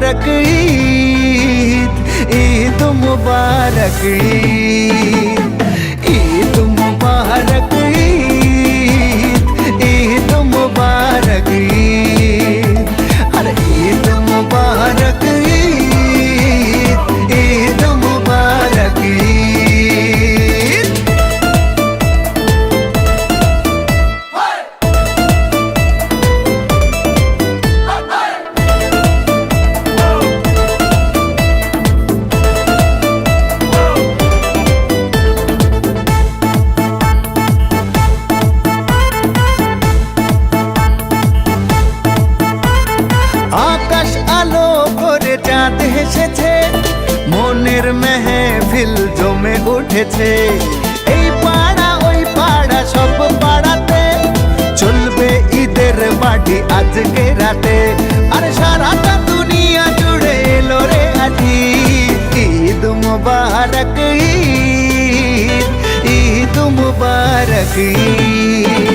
मुबारक ईद, ईद मुबारक ईद, ईद मुबारक ईद, ईद मुबारक ईद, अरे ईद मुबारक ईद, ईद मुबारक ईद। আকাশ আলো করে চাঁদ হেসেছে, মনের মেহফিল জমে উঠেছে। এই পাড়া ওই পাড়া সব পাড়াতে চলবে ঈদের পার্টি আজকে রাতে। আরে সারাটা দুনিয়া জুড়ে এলো রে আজি ঈদ মুবারক ঈদ, ঈদ মুবারক ঈদ।